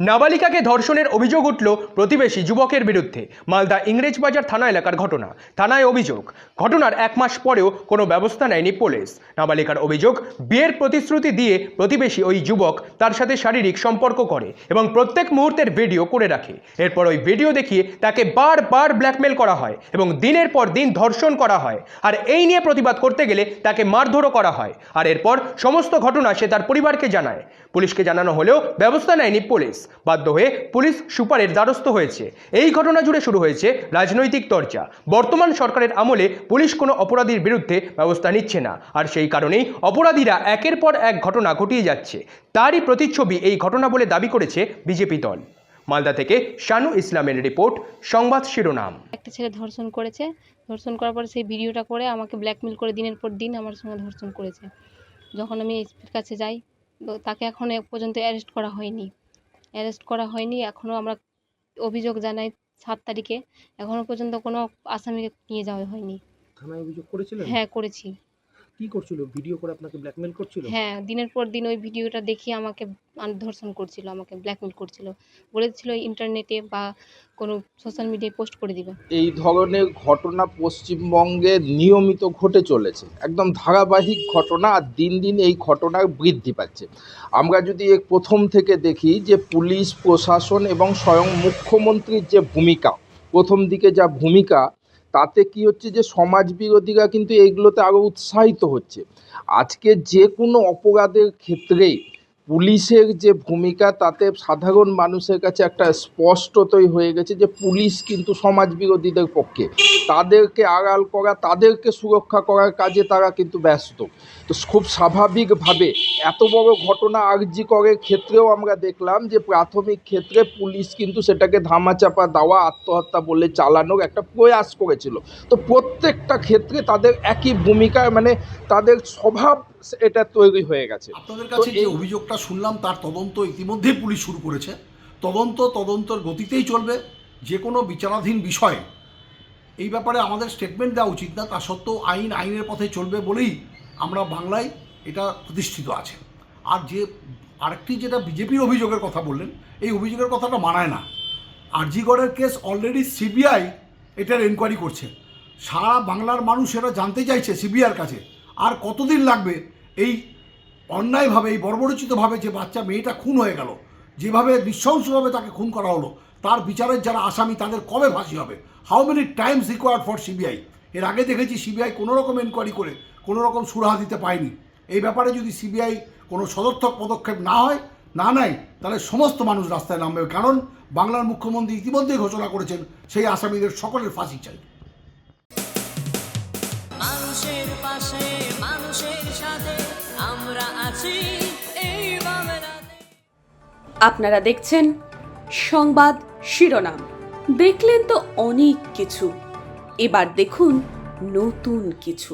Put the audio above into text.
নাবালিকাকে ধর্ষণের অভিযোগ উঠল প্রতিবেশী যুবকের বিরুদ্ধে। মালদা ইংরেজবাজার থানা এলাকার ঘটনা। থানায় অভিযোগ, ঘটনার 1 মাস পরেও কোনো ব্যবস্থা নেয়নি পুলিশ। নাবালিকার অভিযোগ, বিয়ের প্রতিশ্রুতি দিয়ে প্রতিবেশী ওই যুবক তার সাথে শারীরিক সম্পর্ক করে এবং প্রত্যেক মুহূর্তের ভিডিও করে রাখে। এরপর ওই ভিডিও দেখিয়ে তাকে বারবার ব্ল্যাকমেল করা হয় এবং দিনের পর দিন ধর্ষণ করা হয়। আর এই নিয়ে প্রতিবাদ করতে গেলে তাকে মারধরও করা হয়। আর এরপর সমস্ত ঘটনা সে তার পরিবারকে জানায়। পুলিশকে জানানো হলেও ব্যবস্থা নেয়নি পুলিশ। বাধ্য হয়ে পুলিশ সুপারের দ্বারস্থ হয়েছে। এই ঘটনা জুড়ে শুরু হয়েছে রাজনৈতিক চর্চা। বর্তমান সরকারের আমলে পুলিশ কোনো অপরাধীর বিরুদ্ধে ব্যবস্থা নিচ্ছে না, আর সেই কারণেই অপরাধীরা একের পর এক ঘটনা ঘটিয়ে যাচ্ছে। তারই প্রতিচ্ছবি এই ঘটনা বলে দাবি করেছে বিজেপি দল। মালদা থেকে শানু ইসলামের রিপোর্ট, সংবাদ শিরোনাম। একটা ছেলে ধর্ষণ করেছে, ধর্ষণ করার পরে সেই ভিডিওটা করে আমাকে ব্ল্যাকমেল করে দিনের পর দিন আমার সঙ্গে ধর্ষণ করেছে। যখন আমি এসপির কাছে যাই, তো তাকে এখনও পর্যন্ত অ্যারেস্ট করা হয়নি। এখনও আমরা অভিযোগ জানাই 7 তারিখে, এখনও পর্যন্ত কোনো আসামিকে নিয়ে যাওয়া হয়নি। থানায় অভিযোগ করেছিলেন? হ্যাঁ, করেছি। কি করছিল? ভিডিও করে আপনাকে ব্ল্যাকমেল করছিল? হ্যাঁ, দিনের পর দিন ওই ভিডিওটা দেখিয়ে আমাকে ধর্ষণ করছিল, আমাকে ব্ল্যাকমেল করছিল। বলেছিল ইন্টারনেটে বা কোনো সোশ্যাল মিডিয়ায় পোস্ট করে দিবে। এই ধরনের ঘটনা পশ্চিমবঙ্গে নিয়মিত ঘটে চলেছে, একদম ধারাবাহিক ঘটনা, আর দিন দিন এই ঘটনার বৃদ্ধি পাচ্ছে। আমরা যদি প্রথম থেকে দেখি যে পুলিশ প্রশাসন এবং স্বয়ং মুখ্যমন্ত্রীর যে ভূমিকা, প্রথম দিকে যা ভূমিকা, তাতে কি হচ্ছে যে সমাজ বিরোধীরা কিন্তু এইগুলোতে আরও উৎসাহিত হচ্ছে। আজকে যে কোনো অপরাধের ক্ষেত্রেই পুলিশের যে ভূমিকা, তাতে সাধারণ মানুষের কাছে একটা স্পষ্টতই হয়ে গেছে যে পুলিশ কিন্তু সমাজ বিরোধীদের পক্ষে। তাদেরকে আড়াল করা, তাদেরকে সুরক্ষা করার কাজে তারা কিন্তু ব্যস্ত। তো খুব স্বাভাবিকভাবে এত বড় ঘটনা আরজি করের ক্ষেত্রেও আমরা দেখলাম যে প্রাথমিক ক্ষেত্রে পুলিশ কিন্তু সেটাকে ধামাচাপা দেওয়া, আত্মহত্যা বলে চালানোর একটা প্রয়াস করেছিল। তো প্রত্যেকটা ক্ষেত্রে তাদের একই ভূমিকা, মানে তাদের স্বভাব এটা তৈরি হয়ে গেছে। আপনাদের কাছে যে অভিযোগটা শুনলাম তার তদন্ত ইতিমধ্যেই পুলিশ শুরু করেছে। তদন্তর গতিতেই চলবে। যে কোনো বিচারাধীন বিষয় এই ব্যাপারে আমাদের স্টেটমেন্ট দেওয়া উচিত না, তা সত্ত্বেও আইনের পথে চলবে বলেই আমরা বাংলায় এটা প্রতিষ্ঠিত আছে। আর আরেকটি যেটা বিজেপির অভিযোগের কথা বললেন, এই অভিযোগের কথাটা মানায় না। আরজিগড়ের কেস অলরেডি সিবিআই এটার এনকোয়ারি করছে। সারা বাংলার মানুষ এটা জানতে চাইছে সিবিআইয়ের কাছে আর কতদিন লাগবে এই অন্যায়ভাবে, এই বর্বরোচিতভাবে যে বাচ্চা মেয়েটা খুন হয়ে গেল, যেভাবে নৃশংসভাবে তাকে খুন করা হলো, তার বিচারের যারা আসামি তাদের কবে ফাঁসি হবে? How many Times required for CBI? এর আগে দেখেছি সিবিআই কোনো রকম এনকোয়ারি করে কোনো রকম সুরাহা দিতে পায়নি। এই ব্যাপারে যদি সিবিআই কোনো সদর্থক পদক্ষেপ না নেয় তাহলে সমস্ত মানুষ রাস্তায় নামবে। কারণ বাংলার মুখ্যমন্ত্রী ইতিমধ্যেই ঘোষণা করেছেন সেই আসামিদের সকলের ফাঁসি চাই। মানুষের পাশে, মানুষের সাথে আমরা আছি এই বাংলাতে। আপনারা দেখছেন সংবাদ শিরোনাম। দেখলেন তো অনেক কিছু, এবার দেখুন নতুন কিছু।